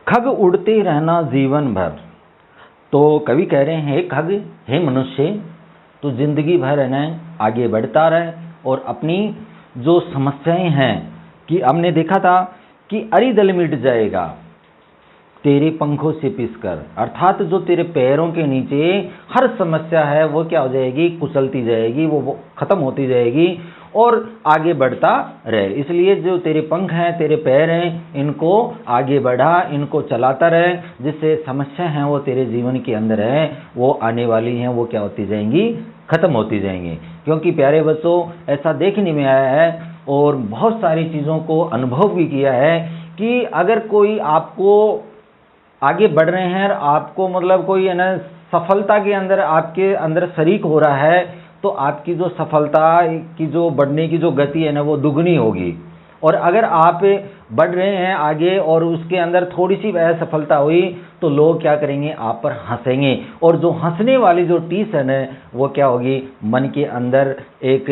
खग उड़ते रहना जीवन भर। तो कवि कह रहे हैं, खग, हे मनुष्य, तो जिंदगी भर है ना आगे बढ़ता रहे और अपनी जो समस्याएं हैं, कि हमने देखा था कि अरिदल मिट जाएगा तेरे पंखों से पिसकर, अर्थात जो तेरे पैरों के नीचे हर समस्या है वो क्या हो जाएगी, कुचलती जाएगी, वो खत्म होती जाएगी और आगे बढ़ता रहे। इसलिए जो तेरे पंख हैं, तेरे पैर हैं, इनको आगे बढ़ा, इनको चलाता रहे, जिससे समस्या हैं वो तेरे जीवन के अंदर है वो आने वाली हैं, वो क्या होती जाएंगी, खत्म होती जाएंगी। क्योंकि प्यारे बच्चों, ऐसा देखने में आया है और बहुत सारी चीज़ों को अनुभव भी किया है कि अगर कोई आपको आगे बढ़ रहे हैं, आपको मतलब कोई है ना सफलता के अंदर आपके अंदर शरीक हो रहा है, तो आपकी जो सफलता की जो बढ़ने की जो गति है ना वो दुगनी होगी। और अगर आप बढ़ रहे हैं आगे और उसके अंदर थोड़ी सी असफलता हुई तो लोग क्या करेंगे, आप पर हंसेंगे, और जो हंसने वाली जो टीस है ना वो क्या होगी, मन के अंदर एक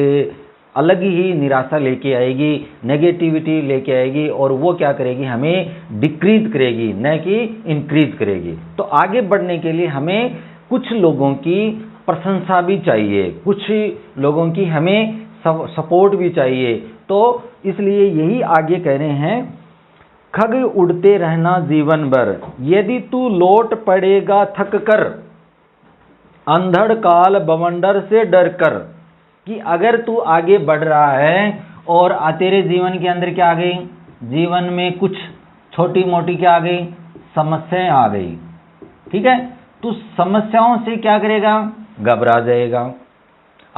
अलग ही निराशा लेके आएगी, नेगेटिविटी लेके आएगी, और वो क्या करेगी, हमें डिक्रीज करेगी, न कि इंक्रीज करेगी। तो आगे बढ़ने के लिए हमें कुछ लोगों की प्रशंसा भी चाहिए, कुछ लोगों की हमें सपोर्ट भी चाहिए। तो इसलिए यही आगे कह रहे हैं, खग उड़ते रहना जीवन भर, यदि तू लौट पड़ेगा थक कर, अंधड़ काल बवंडर से डर कर। कि अगर तू आगे बढ़ रहा है और तेरे जीवन के अंदर क्या आ गई, जीवन में कुछ छोटी मोटी क्या आ गई, समस्याएं आ गई, ठीक है, तू समस्याओं से क्या करेगा, घबरा जाएगा।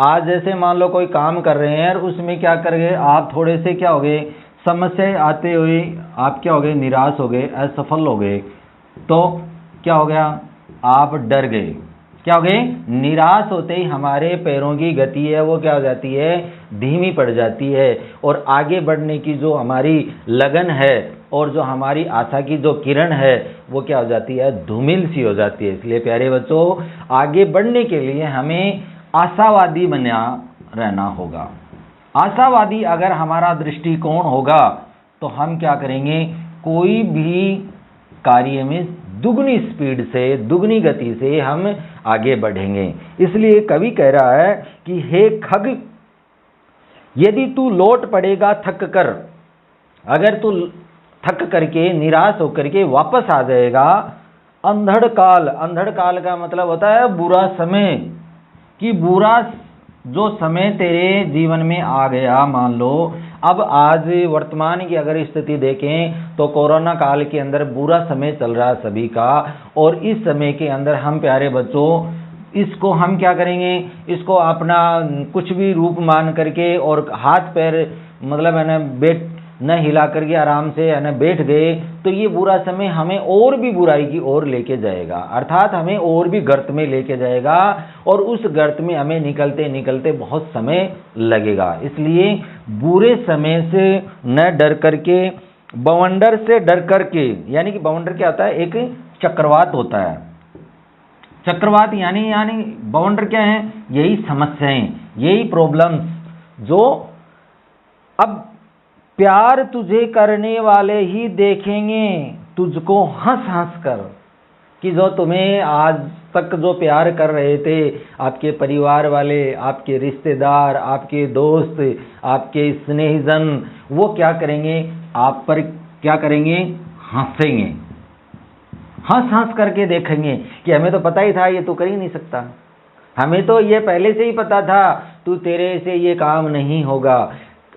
आज जैसे मान लो कोई काम कर रहे हैं और उसमें क्या कर गए आप, थोड़े से क्या हो गए, समस्याएं आते हुए आप क्या हो गए, निराश हो गए, असफल हो गए, तो क्या हो गया, आप डर गए। क्या हो गए, निराश होते ही हमारे पैरों की गति है वो क्या हो जाती है, धीमी पड़ जाती है, और आगे बढ़ने की जो हमारी लगन है और जो हमारी आशा की जो किरण है वो क्या हो जाती है, धूमिल सी हो जाती है। इसलिए प्यारे बच्चों, आगे बढ़ने के लिए हमें आशावादी बना रहना होगा। आशावादी अगर हमारा दृष्टिकोण होगा तो हम क्या करेंगे, कोई भी कार्य में दुगनी स्पीड से, दुगनी गति से हम आगे बढ़ेंगे। इसलिए कवि कह रहा है कि हे खग, यदि तू लौट पड़ेगा थक कर, अगर तू थक करके निराश होकर के वापस आ जाएगा, अंधड़ काल, अंधड़ काल का मतलब होता है बुरा समय, कि बुरा जो समय तेरे जीवन में आ गया, मान लो अब आज वर्तमान की अगर स्थिति देखें तो कोरोना काल के अंदर बुरा समय चल रहा है सभी का, और इस समय के अंदर हम प्यारे बच्चों इसको हम क्या करेंगे, इसको अपना कुछ भी रूप मान करके और हाथ पैर मतलब है ना बैठ न हिला करके आराम से है ना बैठ गए, तो ये बुरा समय हमें और भी बुराई की ओर लेके जाएगा, अर्थात हमें और भी गर्त में लेके जाएगा, और उस गर्त में हमें निकलते निकलते बहुत समय लगेगा। इसलिए बुरे समय से न डर करके, बवंडर से डर करके, यानी कि बवंडर क्या होता है, एक चक्रवात होता है, चक्रवात यानी बवंडर क्या है, यही समस्याएं, यही प्रॉब्लम्स, जो अब प्यार तुझे करने वाले ही देखेंगे तुझको हंस हंस कर, कि जो तुम्हें आज तक जो प्यार कर रहे थे, आपके परिवार वाले, आपके रिश्तेदार, आपके दोस्त, आपके स्नेहीजन, वो क्या करेंगे, आप पर क्या करेंगे, हंसेंगे, हंस हंस करके देखेंगे कि हमें तो पता ही था ये तो कर ही नहीं सकता, हमें तो ये पहले से ही पता था, तू तेरे से ये काम नहीं होगा।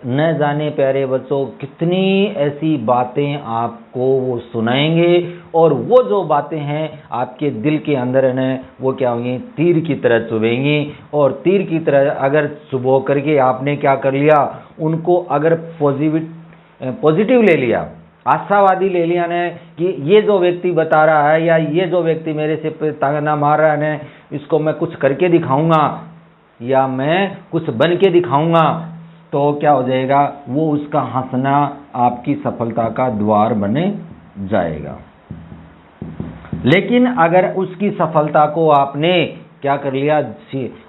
न जाने प्यारे बच्चों कितनी ऐसी बातें आपको वो सुनाएंगे, और वो जो बातें हैं आपके दिल के अंदर है ना वो क्या होंगी, तीर की तरह चुभेंगी, और तीर की तरह अगर चुभो करके आपने क्या कर लिया, उनको अगर पॉजिटिव ले लिया, आशावादी ले लिया ने, कि ये जो व्यक्ति बता रहा है या ये जो व्यक्ति मेरे से ताना मार रहा है, इसको मैं कुछ करके दिखाऊंगा या मैं कुछ बन के दिखाऊंगा, तो क्या हो जाएगा, वो उसका हंसना आपकी सफलता का द्वार बने जाएगा। लेकिन अगर उसकी सफलता को आपने क्या कर लिया,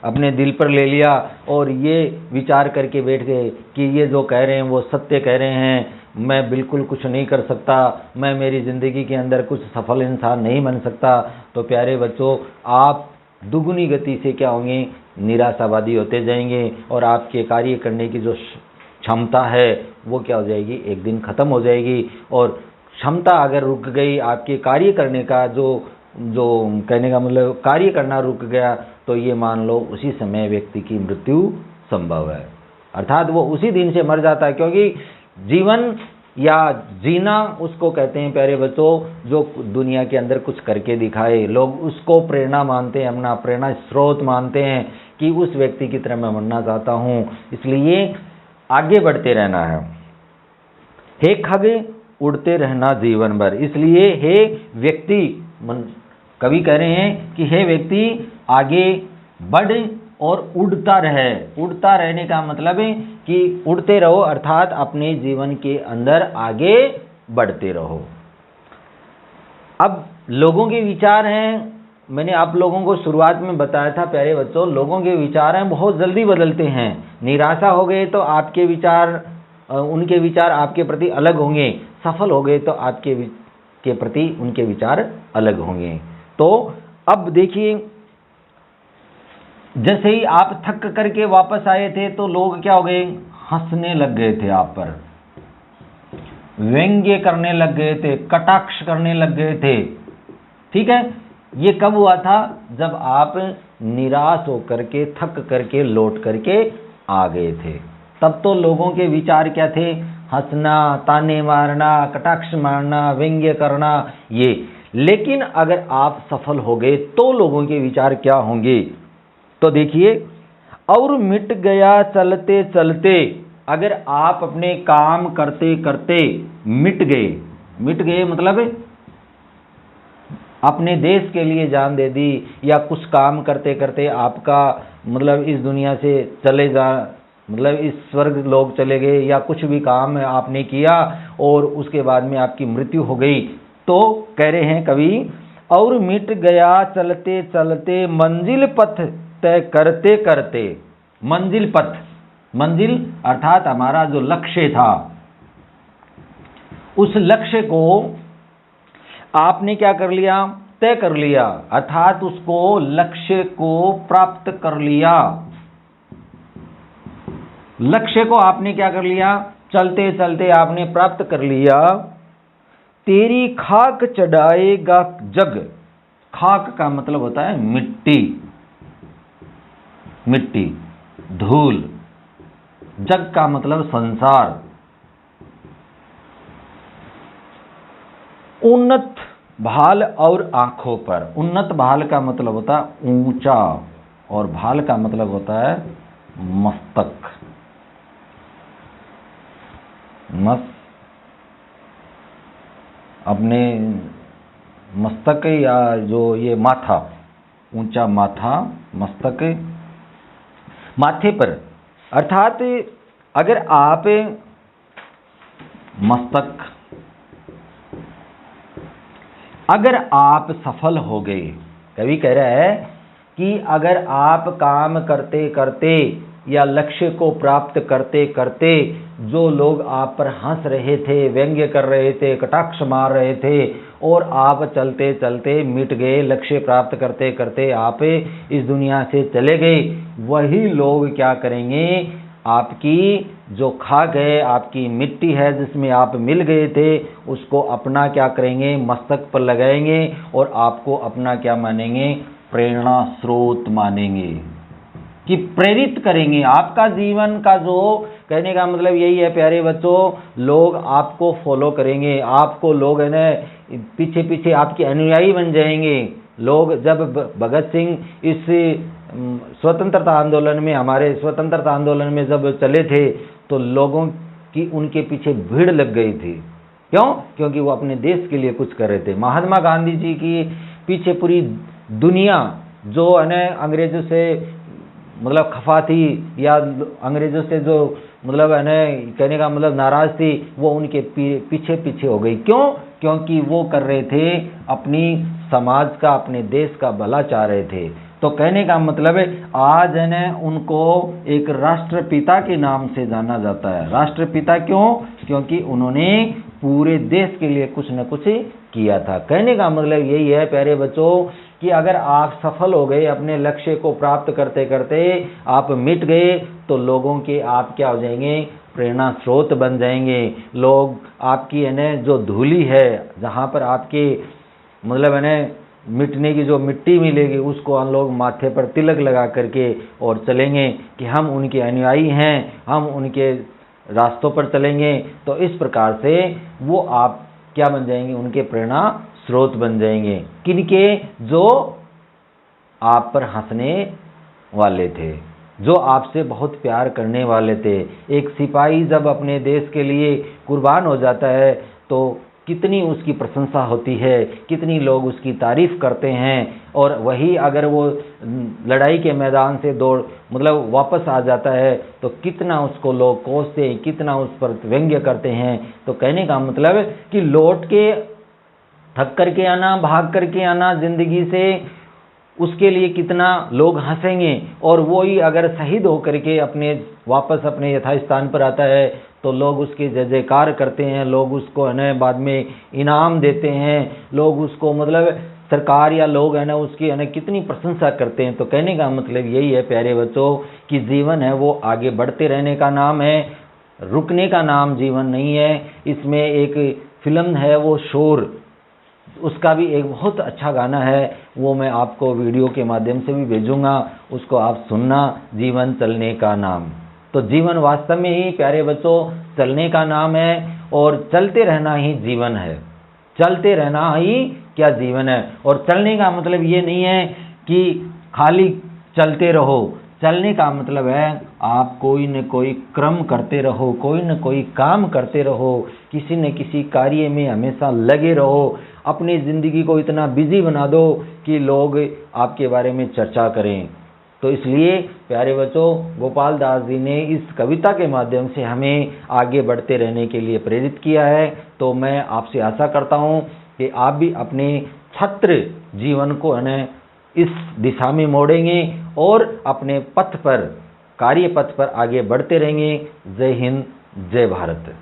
अपने दिल पर ले लिया और ये विचार करके बैठ गए कि ये जो कह रहे हैं वो सत्य कह रहे हैं, मैं बिल्कुल कुछ नहीं कर सकता, मैं मेरी ज़िंदगी के अंदर कुछ सफल इंसान नहीं बन सकता, तो प्यारे बच्चों आप दुगुनी गति से क्या होंगे, निराशावादी होते जाएंगे और आपके कार्य करने की जो क्षमता है वो क्या हो जाएगी, एक दिन ख़त्म हो जाएगी। और क्षमता अगर रुक गई, आपके कार्य करने का जो कहने का मतलब कार्य करना रुक गया, तो ये मान लो उसी समय व्यक्ति की मृत्यु संभव है, अर्थात वो उसी दिन से मर जाता है। क्योंकि जीवन या जीना उसको कहते हैं प्यारे बच्चों जो दुनिया के अंदर कुछ करके दिखाए, लोग उसको प्रेरणा मानते हैं, अपना प्रेरणा स्रोत मानते हैं कि उस व्यक्ति की तरह मैं बनना चाहता हूँ, इसलिए आगे बढ़ते रहना है। हे खग उड़ते रहना जीवन भर, इसलिए हे व्यक्ति, कवि कह रहे हैं कि हे व्यक्ति आगे बढ़ और उड़ता रहे। उड़ता रहने का मतलब है कि उड़ते रहो, अर्थात अपने जीवन के अंदर आगे बढ़ते रहो। अब लोगों के विचार हैं, मैंने आप लोगों को शुरुआत में बताया था प्यारे बच्चों, लोगों के विचार हैं बहुत जल्दी बदलते हैं। निराशा हो गए तो आपके विचार, उनके विचार आपके प्रति अलग होंगे, सफल हो गए तो आपके के प्रति उनके विचार अलग होंगे। तो अब देखिए, जैसे ही आप थक करके वापस आए थे तो लोग क्या हो गए, हंसने लग गए थे, आप पर व्यंग्य करने लग गए थे, कटाक्ष करने लग गए थे। ठीक है, ये कब हुआ था, जब आप निराश होकर के थक करके लौट करके आ गए थे। तब तो लोगों के विचार क्या थे, हंसना, ताने मारना, कटाक्ष मारना, व्यंग्य करना ये। लेकिन अगर आप सफल हो गए तो लोगों के विचार क्या होंगे, तो देखिए, और मिट गया चलते चलते, अगर आप अपने काम करते करते मिट गए मतलब अपने देश के लिए जान दे दी, या कुछ काम करते करते आपका मतलब इस दुनिया से चले जा, मतलब इस स्वर्ग लोग चले गए, या कुछ भी काम आपने किया और उसके बाद में आपकी मृत्यु हो गई, तो कह रहे हैं कवि, और मिट गया चलते चलते मंजिल पथ तय करते करते। मंजिल पथ, मंजिल अर्थात हमारा जो लक्ष्य था, उस लक्ष्य को आपने क्या कर लिया, तय कर लिया, अर्थात उसको लक्ष्य को प्राप्त कर लिया। लक्ष्य को आपने क्या कर लिया, चलते चलते आपने प्राप्त कर लिया। तेरी खाक चढ़ाएगा जग, खाक का मतलब होता है मिट्टी, मिट्टी, धूल, जग का मतलब संसार। उन्नत भाल और आंखों पर, उन्नत भाल का मतलब होता है ऊंचा, और भाल का मतलब होता है मस्तक, अपने मस्तक या जो ये माथा, ऊंचा माथा, मस्तक, माथे पर, अर्थात अगर आप मस्तक, अगर आप सफल हो गए, कवि कह रहा है कि अगर आप काम करते करते या लक्ष्य को प्राप्त करते करते जो लोग आप पर हंस रहे थे, व्यंग्य कर रहे थे, कटाक्ष मार रहे थे, और आप चलते चलते मिट गए, लक्ष्य प्राप्त करते करते आप इस दुनिया से चले गए, वही लोग क्या करेंगे, आपकी जो खा गए, आपकी मिट्टी है जिसमें आप मिल गए थे, उसको अपना क्या करेंगे, मस्तक पर लगाएंगे और आपको अपना क्या मानेंगे, प्रेरणा स्रोत मानेंगे, कि प्रेरित करेंगे। आपका जीवन का जो कहने का मतलब यही है प्यारे बच्चों, लोग आपको फॉलो करेंगे, आपको लोग है ना पीछे पीछे आपके अनुयायी बन जाएंगे। लोग जब भगत सिंह इस स्वतंत्रता आंदोलन में, हमारे स्वतंत्रता आंदोलन में जब चले थे, तो लोगों की उनके पीछे भीड़ लग गई थी। क्यों? क्योंकि वो अपने देश के लिए कुछ कर रहे थे। महात्मा गांधी जी की पीछे पूरी दुनिया जो है ना अंग्रेजों से मतलब खफा थी, या अंग्रेजों से जो मतलब है ना कहने का मतलब नाराज थी, वो उनके पीछे पीछे हो गई। क्यों? क्योंकि वो कर रहे थे अपनी समाज का, अपने देश का भला चाह रहे थे। तो कहने का मतलब है आज है ना उनको एक राष्ट्रपिता के नाम से जाना जाता है। राष्ट्रपिता क्यों? क्योंकि उन्होंने पूरे देश के लिए कुछ न कुछ किया था। कहने का मतलब यही है प्यारे बच्चों कि अगर आप सफल हो गए, अपने लक्ष्य को प्राप्त करते करते आप मिट गए, तो लोगों के आप क्या हो जाएंगे? प्रेरणा स्रोत बन जाएंगे। लोग आपकी है ना जो धूली है, जहाँ पर आपके मतलब है ना मिटने की जो मिट्टी मिलेगी, उसको हम लोग माथे पर तिलक लगा करके और चलेंगे कि हम उनके अनुयायी हैं, हम उनके रास्तों पर चलेंगे। तो इस प्रकार से वो आप क्या बन जाएंगे? उनके प्रेरणा स्रोत बन जाएंगे। किनके? जो आप पर हंसने वाले थे, जो आपसे बहुत प्यार करने वाले थे। एक सिपाही जब अपने देश के लिए कुर्बान हो जाता है तो कितनी उसकी प्रशंसा होती है, कितनी लोग उसकी तारीफ करते हैं। और वही अगर वो लड़ाई के मैदान से दौड़ मतलब वापस आ जाता है तो कितना उसको लोग कोसते हैं, कितना उस पर व्यंग्य करते हैं। तो कहने का मतलब कि लौट के थक करके आना, भाग करके आना जिंदगी से, उसके लिए कितना लोग हंसेंगे। और वो ही अगर शहीद होकर के अपने वापस अपने यथास्थान पर आता है तो लोग उसके जय जयकार करते हैं, लोग उसको है ना बाद में इनाम देते हैं, लोग उसको मतलब सरकार या लोग है ना उसकी है ना कितनी प्रशंसा करते हैं। तो कहने का मतलब यही है प्यारे बच्चों कि जीवन है वो आगे बढ़ते रहने का नाम है, रुकने का नाम जीवन नहीं है। इसमें एक फिल्म है वो शोर, उसका भी एक बहुत अच्छा गाना है, वो मैं आपको वीडियो के माध्यम से भी भेजूंगा, उसको आप सुनना, जीवन चलने का नाम। तो जीवन वास्तव में ही प्यारे बच्चों चलने का नाम है और चलते रहना ही जीवन है। चलते रहना ही क्या जीवन है। और चलने का मतलब ये नहीं है कि खाली चलते रहो। चलने का मतलब है आप कोई न कोई क्रम करते रहो, कोई न कोई काम करते रहो, किसी न किसी कार्य में हमेशा लगे रहो। अपनी ज़िंदगी को इतना बिजी बना दो कि लोग आपके बारे में चर्चा करें। तो इसलिए प्यारे बच्चों गोपाल दास जी ने इस कविता के माध्यम से हमें आगे बढ़ते रहने के लिए प्रेरित किया है। तो मैं आपसे आशा करता हूँ कि आप भी अपने छात्र जीवन को है न इस दिशा में मोड़ेंगे और अपने पथ पर, कार्य पथ पर आगे बढ़ते रहेंगे। जय हिंद, जय भारत।